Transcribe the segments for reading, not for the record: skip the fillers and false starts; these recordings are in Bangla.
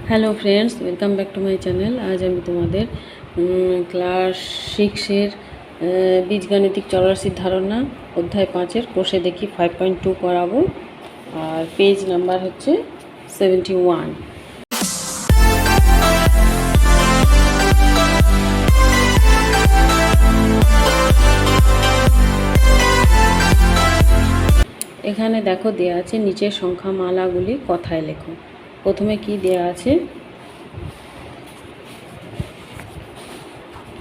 Hello friends, welcome back to my channel. আজ আমি তোমাদের ক্লাস 6-এর বীজগাণিতিক চলরাশির ধারণা অধ্যায় 5-এর কোষে দেখি 5.2 করাবো। আর পেজ নাম্বার হচ্ছে 71। এখানে দেখো দেয়া আছে নিচের সংখ্যামালাগুলি কথায় লেখো। প্রথমে কি দেয়া আছে?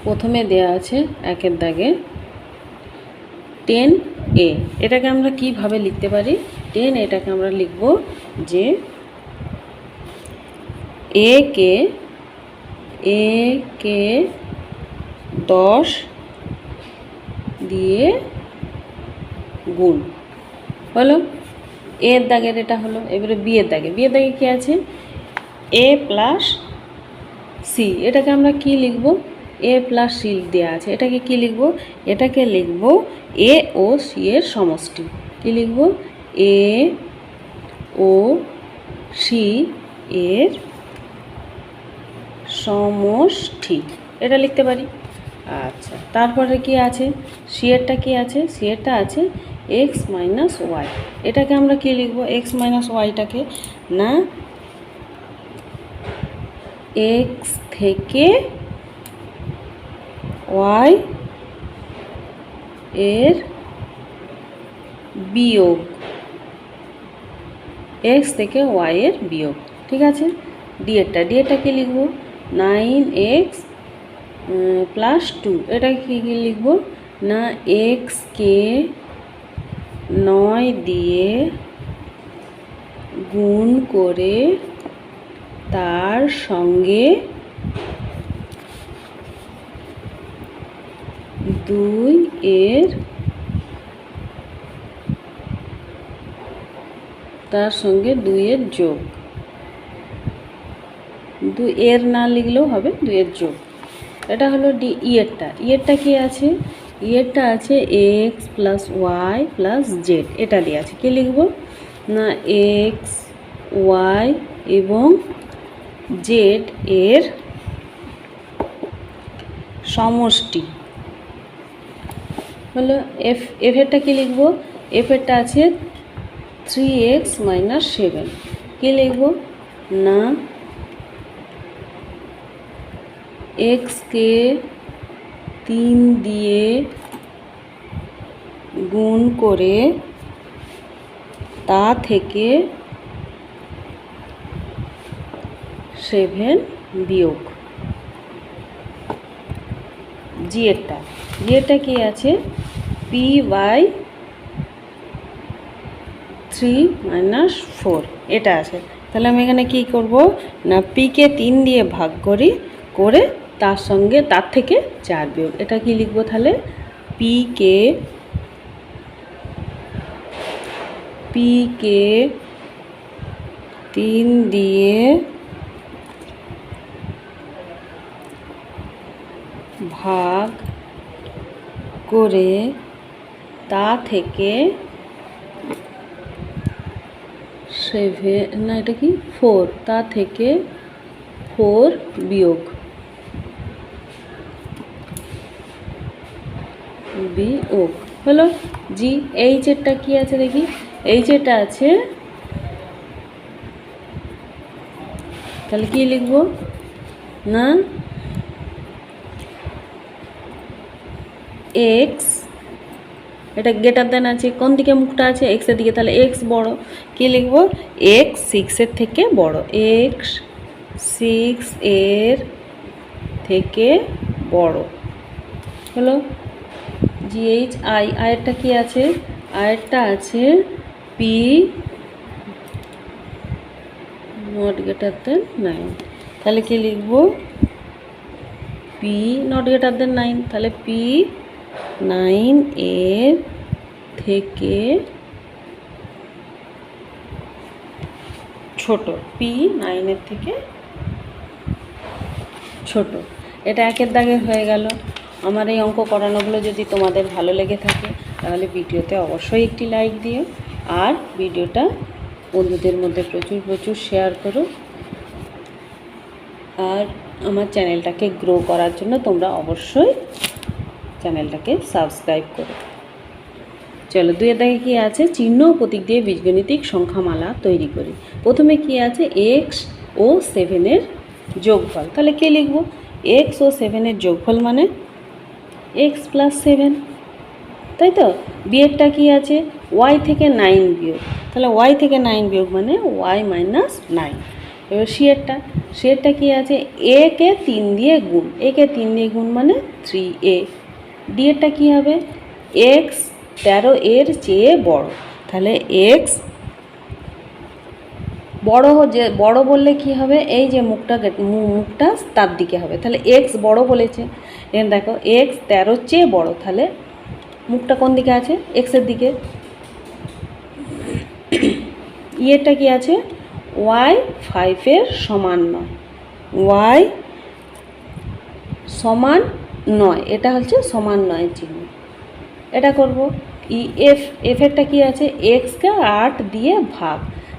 প্রথমে দেয়া আছে একের দাগে 10a। এটাকে আমরা কিভাবে লিখতে পারি? 10 এটাকে আমরা লিখব যে a কে 10 দিয়ে গুণ হলো। এর দাগের এটা হলো। এবারে বি এর দাগে কি আছে? a plus C. এটাকে আমরা কি লিখব? এ প্লাস সি দেওয়া আছে, এটাকে কি লিখব? এটাকে লিখব এ ও সি এর সমষ্টি। কি লিখব? এ ও সি এর সমষ্টি, এটা লিখতে পারি। আচ্ছা, তারপরে কি আছে? সি এরটা কি আছে? সি এরটা আছে এক্স মাইনাস ওয়াই। এটাকে আমরা কি লিখব? এক্স মাইনাস ওয়াইটাকে না এক্স থেকে ওয়াই এর বিয়োগ, এক্স থেকে ওয়াই এর বিয়োগ। ঠিক আছে। ডিএরটা কি লিখব? 9x plus 2। এটা কি লিখব? না এক্সকে 9 দিয়ে গুণ করে তার সঙ্গে 2 এর যোগ। 2 এর না লিখলেও হবে, 2 এর যোগ। এটা হলো ডি। ইয়েরটা কি আছে? ইয়েরটা আছে X plus Y plus Z. এটা দিয়ে আছে, কি লিখব? না এক্স ওয়াই এবং জেড এর সমষ্টি হলো। এফেরটা কি লিখব? এফেরটা আছে 3x মাইনাস 7। কি লিখব? না এক্সকে 3 দিয়ে গুণ করে তা থেকে 7 বিয়োগ। জিএরটা কি আছে? P by 3 minus 4। এটা আছে। তাহলে আমি এখানে কি করব? না পিকে 3 দিয়ে ভাগ করে তার থেকে 4 বিয়োগ। এটা কি লিখব তাহলে? পিকে 3 দিয়ে ভাগ করে তা থেকে 7, না এটা কি 4, তা থেকে 4 বিয়োগ হলো। জি এইচেরটা কি আছে দেখি? এইচেরটা আছে, তাহলে কি লিখব? না এক্স, এটা গ্রেটার দেন আছে, কোন দিকে মুখটা আছে? এক্সের দিকে, তাহলে এক্স বড়। কি লিখব? এক্স 6-এর থেকে বড়। এক্স 6 এর থেকে বড় হলো। জিএইচ আয়েরটা কি আছে? আয়েরটা আছে পি নট গ্রেটার দেন 9। তাহলে কি লিখব? P not greater than 9। তাহলে পি 9 এর থেকে ছোট। পি 9 এর থেকে ছোট। এটা একের দাগের হয়ে গেল। আমার এই অঙ্ক করানোগুলো যদি তোমাদের ভালো লেগে থাকে তাহলে ভিডিওতে অবশ্যই একটি লাইক দিও, আর ভিডিওটা বন্ধুদের মধ্যে প্রচুর শেয়ার করো। আর আমার চ্যানেলটাকে গ্রো করার জন্য তোমরা অবশ্যই চ্যানেলটাকে সাবস্ক্রাইব করো। চলো 2 দাগে কী আছে, চিহ্ন ও প্রতীক দিয়ে বীজগণিতিক সংখ্যামালা তৈরি করি। প্রথমে কি আছে, এক্স ও 7-এর যোগফল। তাহলে কে লিখব, এক্স ও 7-এর যোগফল মানে এক্স প্লাস 7, তাই তো। বিয়েরটা কি আছে, ওয়াই থেকে 9 বিয়োগ, তাহলে ওয়াই থেকে 9 বিয়োগ মানে ওয়াই মাইনাস 9। এবার সিয়েরটা কি আছে, এ কে 3 দিয়ে গুণ, এ কে 3 দিয়ে গুণ মানে 3a। ডিয়েরটা কী হবে, এক্স 13 এর চেয়ে বড়, তাহলে এক্স বড় বললে কি হবে, এই যে মুখটা তার দিকে হবে, তাহলে এক্স বড় বলেছে। এখানে দেখো এক্স 13 চেয়ে বড়, তাহলে মুখটা কোন দিকে আছে, এক্সের দিকে। ইয়েরটা কি আছে, ওয়াই 5-এর সমান নয়, ওয়াই সমান নয়, এটা হচ্ছে সমান নয় চিহ্ন, এটা করব। এফেরটা কি আছে, এক্সকে 8 দিয়ে ভাগ,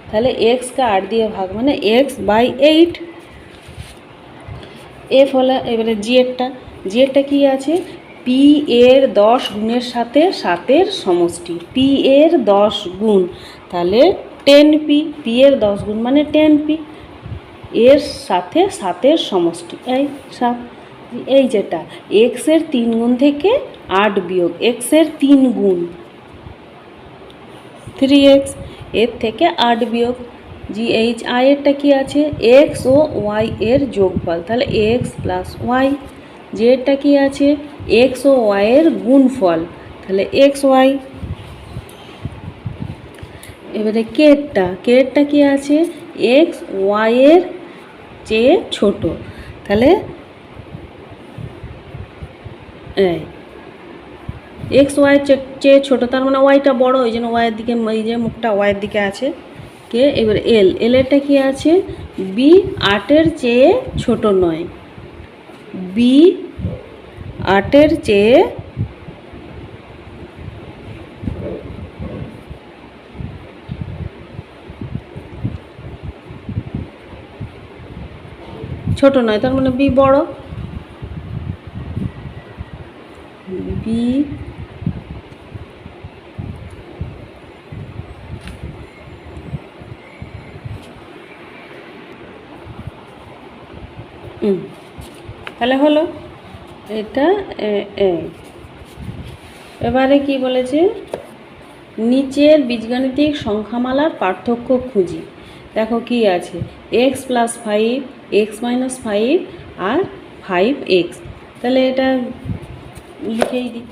তাহলে এক্সকে 8 দিয়ে ভাগ মানে x/8। এফ হলো, এবারে জিয়েরটা কি আছে, পি এর 10 গুণের সাথে 7-এর সমষ্টি, পি এর 10 গুণ তাহলে 10p, পি এর 10 গুণ মানে 10p, এর সাথে 7-এর সমষ্টি এই 7। এই যেটা এক্সের 3 গুণ থেকে 8 বিয়োগ এক্সের 3 গুণ 3x, এর থেকে 8 বিয়োগ GH। আয়েরটা কি আছে, এক্স ও ওয়াই এর যোগফল, তাহলে এক্স প্লাস ওয়াই। জেডটা কি আছে, এক্স ও ওয়াই এর গুণফল, তাহলে এক্স ওয়াই। এবারে কেরটা কি আছে, এক্স ওয়াই এর চেয়ে ছোট, তাহলে এক্স ওয়াই চেয়ে ছোটো, তার মানে ওয়াইটা বড়, ওই জন্য ওয়াইয়ের দিকে, এই যে মুখটা ওয়াইয়ের দিকে আছে। কে এবার এলেরটা কি আছে, বি 8-এর চেয়ে ছোট নয়, বি 8-এর চেয়ে ছোট নয়, তার মানে বি বড়, বি তাহলে হলো এটা এবারে কি বলেছে, নিচের বীজগাণিতিক সংখ্যামালার পার্থক্য খুঁজি। দেখো কি আছে, এক্স প্লাস 5, এক্স মাইনাস 5 আর 5x। তাহলে এটা লিখেই দিই,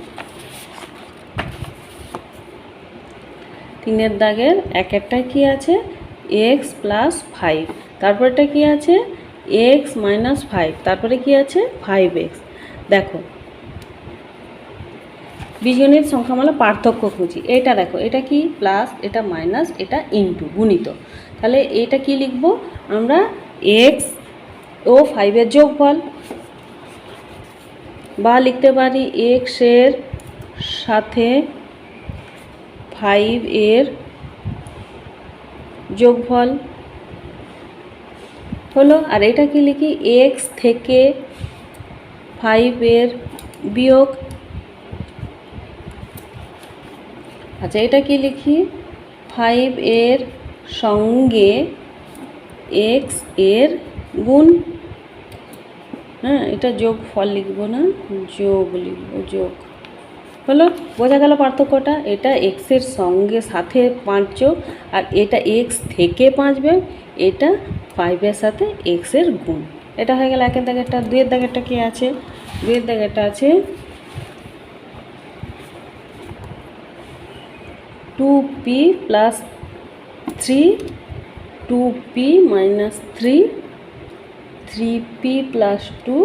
3-এর দাগের একেরটা কি আছে, এক্স প্লাস 5, তারপরটা কি আছে, এক্স মাইনাস 5, তারপরে কি আছে 5x। দেখো বীজগণিত সংখ্যামালা পার্থক্য খুঁজি, এটা দেখো এটা কি প্লাস, এটা মাইনাস, এটা ইন্টু গুণিত, তাহলে এটা কি লিখব আমরা, এক্স ও 5-এর যোগফল, বা লিখতে পারি এক্সের সাথে 5-এর যোগফল হলো। আর এটা কি লিখি, এক্স থেকে 5-এর বিয়োগ। আচ্ছা এটা কি লিখি, 5-এর সঙ্গে এক্স এর গুণ, হ্যাঁ এটা যোগফল লিখবো না, যোগ লিখবো, যোগ হলো। বোঝা গেল পার্থক্যটা, এটা এক্সের সঙ্গে সাথে 5 যোগ, আর এটা এক্স থেকে 5 বিয়োগ, এটা 5-এর সাথে এক্সের গুণ। এটা হয়ে গেল 1-এর দাগেরটা। 2-এর দাগেরটা কি আছে, 2-এর দাগেরটা আছে 2p plus 3, 2p minus 3, 3p plus 2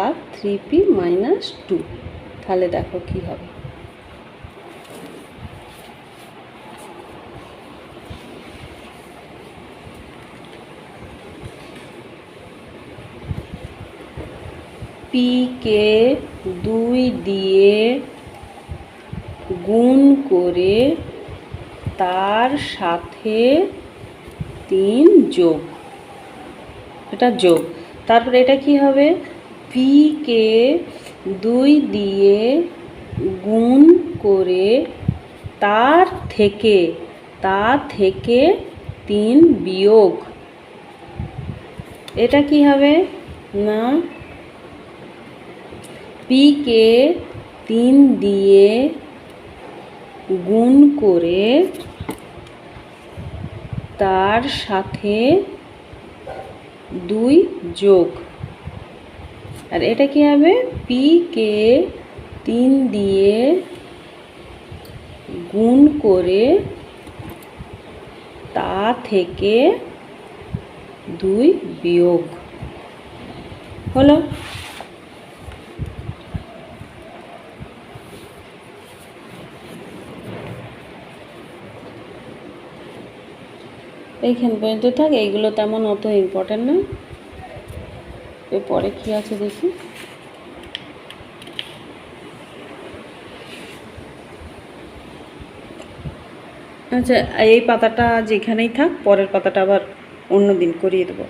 আর 3p মাইনাস 2। তাহলে দেখো কি হবে, পি কে 2 দিয়ে গুণ করে তার সাথে 3 যোগ, এটা যোগ, তারপরে এটা কি হবে, পিকে 2 দিয়ে গুণ করে তার থেকে 3 বিয়োগ, এটা কি হবে না, পিকে 3 দিয়ে গুণ করে তার সাথে 2 যোগ, আর এটা কি হবে, পিকে 3 দিয়ে গুণ করে তা থেকে 2 বিয়োগ হলো। এইখান পর্যন্ত থাক, এইগুলো তেমন অত ইম্পর্টেন্ট না। এরপরে কি আছে দেখি। আচ্ছা, এই পাতাটা যেখানেই থাক, পরের পাতাটা আবার অন্য দিন করিয়ে দেবো।